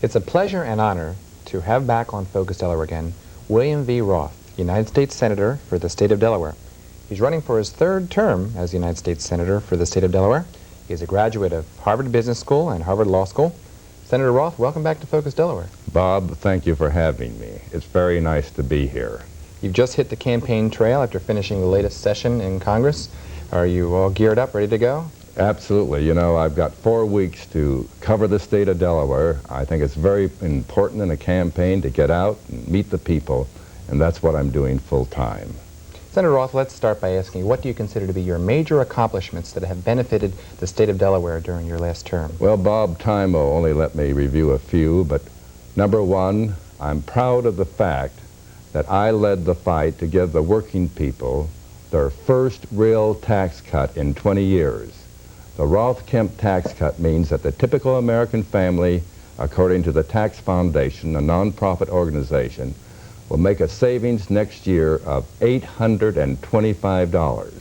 It's a pleasure and honor to have back on Focus Delaware again William V. Roth, United States Senator for the state of Delaware. He's running for his third term as United States Senator for the state of Delaware. He's a graduate of Harvard Business School and Harvard Law School. Senator Roth, welcome back to Focus Delaware. Bob, thank you for having me. It's very nice to be here. You've just hit the campaign trail after finishing the latest session in Congress. Are you all geared up, ready to go? Absolutely. You know, I've got 4 weeks to cover the state of Delaware. I think it's very important in a campaign to get out and meet the people, and that's what I'm doing full time. Senator Roth, let's start by asking you, what do you consider to be your major accomplishments that have benefited the state of Delaware during your last term? Well, Bob, time will only let me review a few, but number one, I'm proud of the fact that I led the fight to give the working people their first real tax cut in 20 years. The Roth-Kemp tax cut means that the typical American family, according to the Tax Foundation, a nonprofit organization, will make a savings next year of $825.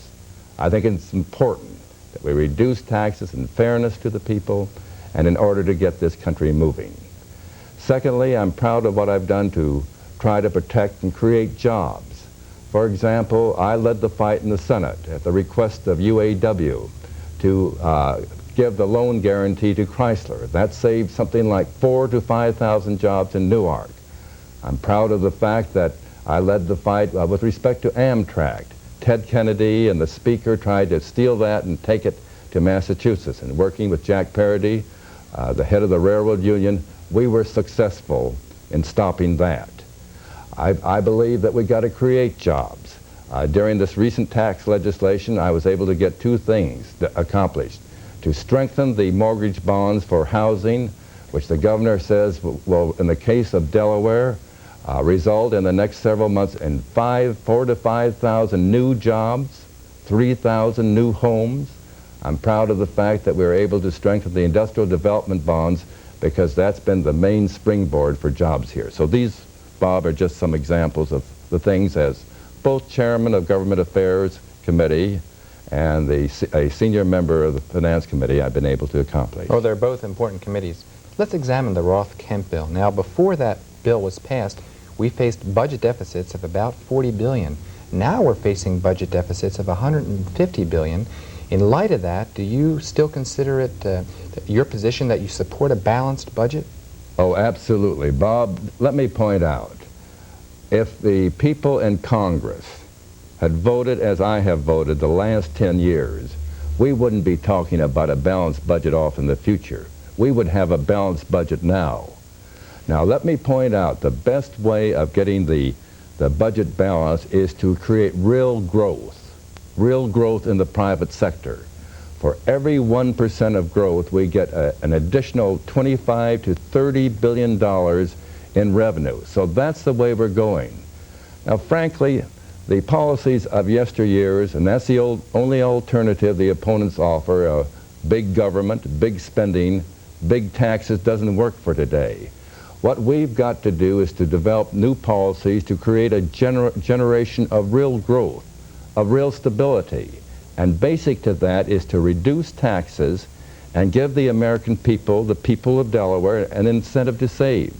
I think it's important that we reduce taxes in fairness to the people and in order to get this country moving. Secondly, I'm proud of what I've done to try to protect and create jobs. For example, I led the fight in the Senate at the request of UAW to give the loan guarantee to Chrysler. That saved something like 4,000 to 5,000 jobs in Newark. I'm proud of the fact that I led the fight with respect to Amtrak. Ted Kennedy and the Speaker tried to steal that and take it to Massachusetts. And working with Jack Parody, the head of the railroad union, we were successful in stopping that. I believe that we've got to create jobs. During this recent tax legislation, I was able to get two things accomplished. To strengthen the mortgage bonds for housing, which the governor says will, in the case of Delaware, result in the next several months in 4,000 to 5,000 new jobs, 3,000 new homes. I'm proud of the fact that we were able to strengthen the industrial development bonds because that's been the main springboard for jobs here. So these, Bob, are just some examples of the things as both chairman of Government Affairs Committee and a senior member of the Finance Committee I've been able to accomplish. Oh, they're both important committees. Let's examine the Roth-Kemp bill. Now, before that bill was passed, we faced budget deficits of about $40 billion. Now we're facing budget deficits of $150 billion. In light of that, do you still consider it your position that you support a balanced budget? Oh, absolutely. Bob, let me point out, if the people in Congress had voted as I have voted the last 10 years, we wouldn't be talking about a balanced budget off in the future. We would have a balanced budget now. Now, let me point out the best way of getting the budget balance is to create real growth in the private sector. For every 1% of growth, we get an additional $25 to $30 billion in revenue. So that's the way we're going. Now, frankly, the policies of yesteryears, and that's the only alternative the opponents offer, big government, big spending, big taxes, doesn't work for today. What we've got to do is to develop new policies to create a generation of real growth, of real stability. And basic to that is to reduce taxes and give the American people, the people of Delaware, an incentive to save.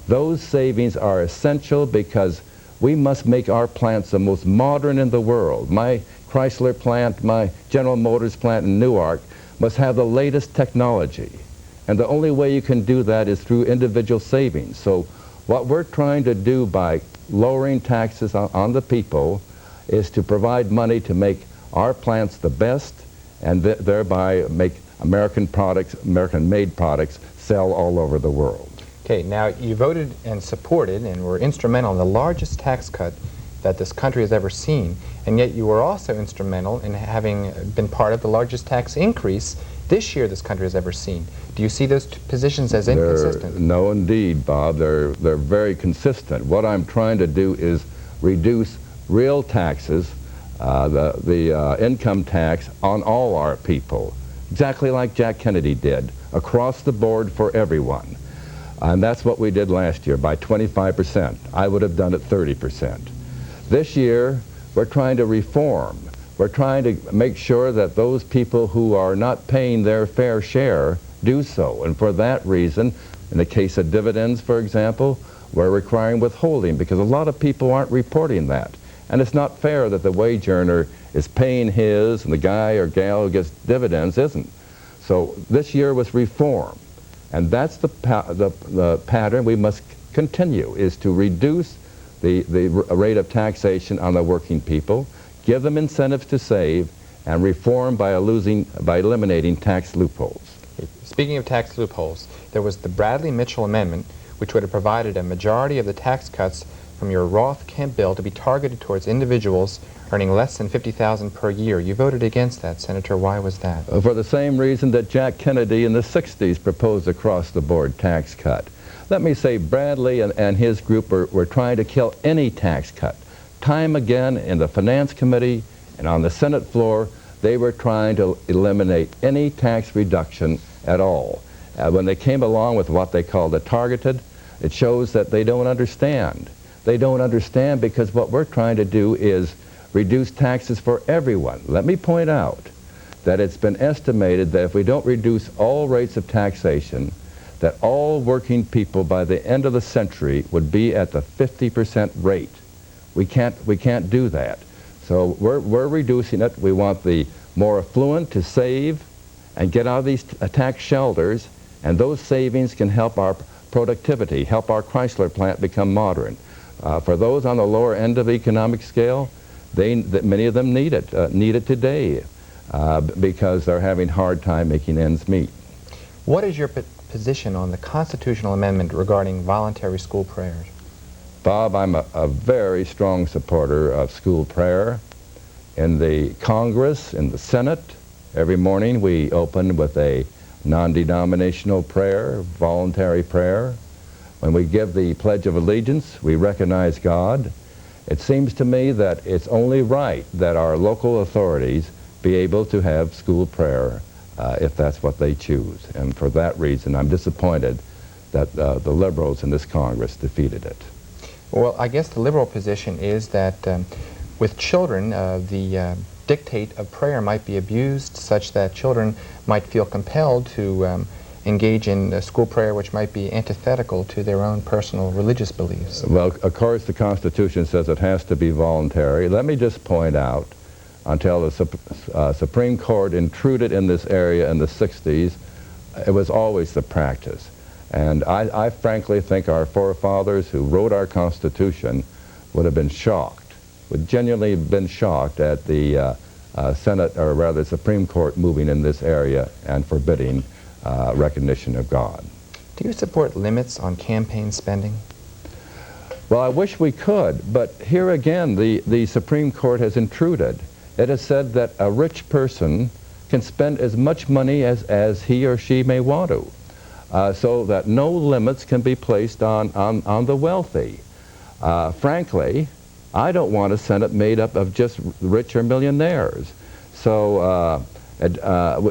Those savings are essential because we must make our plants the most modern in the world. My Chrysler plant, my General Motors plant in Newark must have the latest technology. And the only way you can do that is through individual savings. So what we're trying to do by lowering taxes on the people is to provide money to make our plants the best and thereby make American products, American-made products, sell all over the world. Okay, now you voted and supported and were instrumental in the largest tax cut that this country has ever seen, and yet you were also instrumental in having been part of the largest tax increase this year this country has ever seen. Do you see those positions as inconsistent? No, indeed, Bob. They're very consistent. What I'm trying to do is reduce real taxes, the income tax on all our people, exactly like Jack Kennedy did, across the board for everyone. And that's what we did last year by 25%. I would have done it 30%. This year, we're trying to reform. We're trying to make sure that those people who are not paying their fair share do so. And for that reason, In the case of dividends, for example, we're requiring withholding because a lot of people aren't reporting that. And it's not fair that the wage earner is paying his and the guy or gal who gets dividends isn't. So this year was reform. And that's the pattern we must continue, is to reduce the rate of taxation on the working people, give them incentives to save, and reform by eliminating tax loopholes. Speaking of tax loopholes, there was the Bradley-Mitchell Amendment, which would have provided a majority of the tax cuts from your Roth-Kemp bill to be targeted towards individuals earning less than $50,000 per year. You voted against that, Senator. Why was that? For the same reason that Jack Kennedy in the 60s proposed across-the-board tax cut. Let me say Bradley and his group were trying to kill any tax cut. Time again in the Finance Committee and on the Senate floor, they were trying to eliminate any tax reduction at all. When they came along with what they call the targeted, it shows that they don't understand. They don't understand because what we're trying to do is reduce taxes for everyone. Let me point out that it's been estimated that if we don't reduce all rates of taxation, that all working people by the end of the century would be at the 50% rate. We can't do that. So we're reducing it. We want the more affluent to save and get out of these tax shelters, and those savings can help our productivity, help our Chrysler plant become modern. For those on the lower end of the economic scale, many of them need it today because they're having a hard time making ends meet. What is your position on the constitutional amendment regarding voluntary school prayers? Bob, I'm a very strong supporter of school prayer. In the Congress, in the Senate, every morning we open with a non-denominational prayer, voluntary prayer. When we give the Pledge of Allegiance, we recognize God. It seems to me that it's only right that our local authorities be able to have school prayer if that's what they choose. And for that reason, I'm disappointed that the liberals in this Congress defeated it. Well, I guess the liberal position is that with children, the dictate of prayer might be abused such that children might feel compelled to engage in school prayer which might be antithetical to their own personal religious beliefs. Well, of course, the Constitution says it has to be voluntary. Let me just point out, until the Supreme Court intruded in this area in the 60s, it was always the practice. And I frankly think our forefathers who wrote our Constitution would have been shocked, would genuinely been shocked at the Senate, or rather Supreme Court, moving in this area and forbidding recognition of God. Do you support limits on campaign spending? Well, I wish we could, but here again the Supreme Court has intruded. It has said that a rich person can spend as much money as he or she may want to. So that no limits can be placed on the wealthy. Frankly, I don't want a Senate made up of just rich or millionaires. So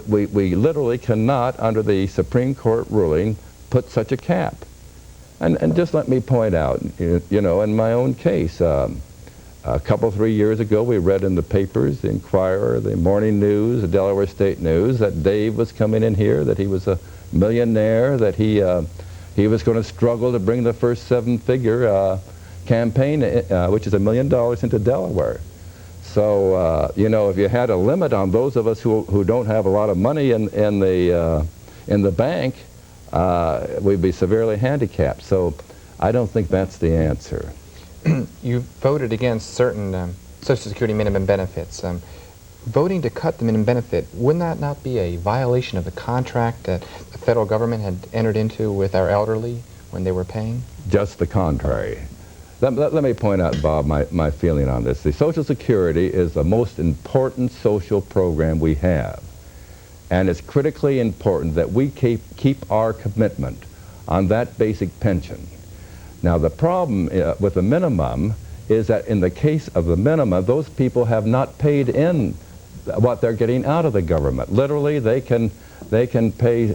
we literally cannot, under the Supreme Court ruling, put such a cap. And just let me point out, you know, in my own case, a couple, 3 years ago, we read in the papers, the Inquirer, the Morning News, the Delaware State News, that Dave was coming in here, that he was a millionaire, that he was going to struggle to bring the first seven-figure campaign, which is $1 million, into Delaware. So, you know, if you had a limit on those of us who don't have a lot of money in the bank, we'd be severely handicapped. So I don't think that's the answer. You voted against certain Social Security minimum benefits. Voting to cut the minimum benefit, wouldn't that not be a violation of the contract that the federal government had entered into with our elderly when they were paying? Just the contrary. Let me point out, Bob, my feeling on this. The Social Security is the most important social program we have. And it's critically important that we keep our commitment on that basic pension. Now, the problem with the minimum is that in the case of the minimum, those people have not paid in what they're getting out of the government. Literally, they can pay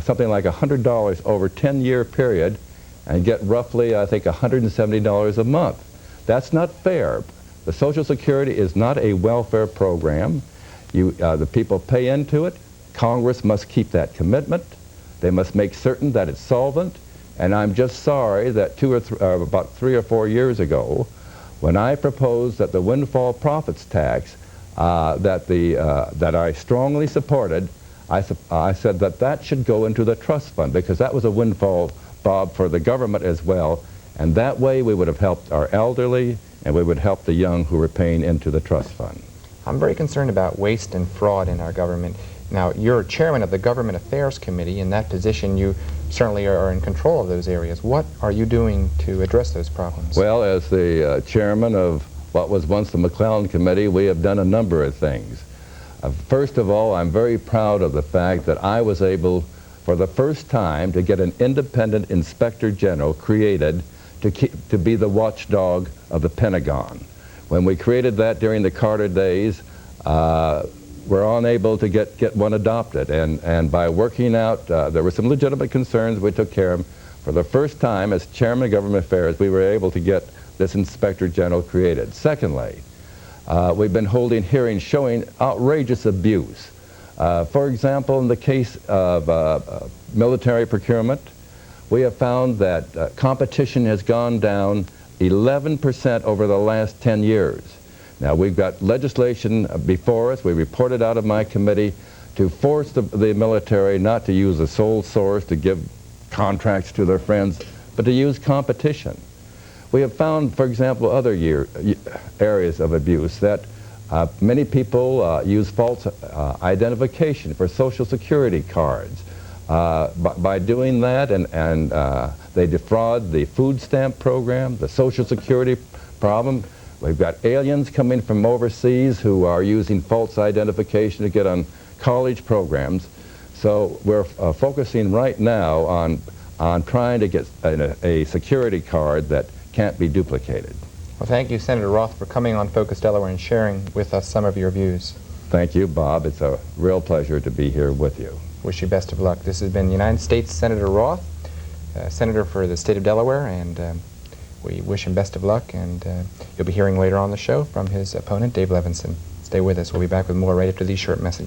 something like $100 over a 10-year period and get roughly, I think, $170 a month. That's not fair. The Social Security is not a welfare program. The people pay into it. Congress must keep that commitment. They must make certain that it's solvent. And I'm just sorry that about 3 or 4 years ago, when I proposed that the Windfall Profits Tax that I strongly supported, I said that should go into the trust fund, because that was a windfall, Bob, for the government as well. And that way we would have helped our elderly, and we would help the young who were paying into the trust fund. I'm very concerned about waste and fraud in our government. Now, you're chairman of the Government Affairs Committee. In that position, you certainly are in control of those areas. What are you doing to address those problems? Well, as the chairman of what was once the McClellan Committee, we have done a number of things. First of all, I'm very proud of the fact that I was able, for the first time, to get an independent inspector general created to be the watchdog of the Pentagon. When we created that during the Carter days, we're unable to get one adopted, and by working out, there were some legitimate concerns we took care of. For the first time, as chairman of Government Affairs, we were able to get this inspector general created. Secondly, we've been holding hearings showing outrageous abuse. For example, in the case of military procurement, we have found that competition has gone down 11% over the last 10 years. Now, we've got legislation before us. We reported out of my committee to force the military not to use a sole source to give contracts to their friends, but to use competition. We have found, for example, other areas of abuse, that many people use false identification for Social Security cards. By doing that, and they defraud the food stamp program, the Social Security problem. We've got aliens coming from overseas who are using false identification to get on college programs. So we're focusing right now on trying to get a security card that can't be duplicated. Well, thank you, Senator Roth, for coming on Focus Delaware and sharing with us some of your views. Thank you, Bob. It's a real pleasure to be here with you. Wish you best of luck. This has been United States Senator Roth, Senator for the state of Delaware, and we wish him best of luck, and you'll be hearing later on the show from his opponent, Dave Levinson. Stay with us. We'll be back with more right after these short messages.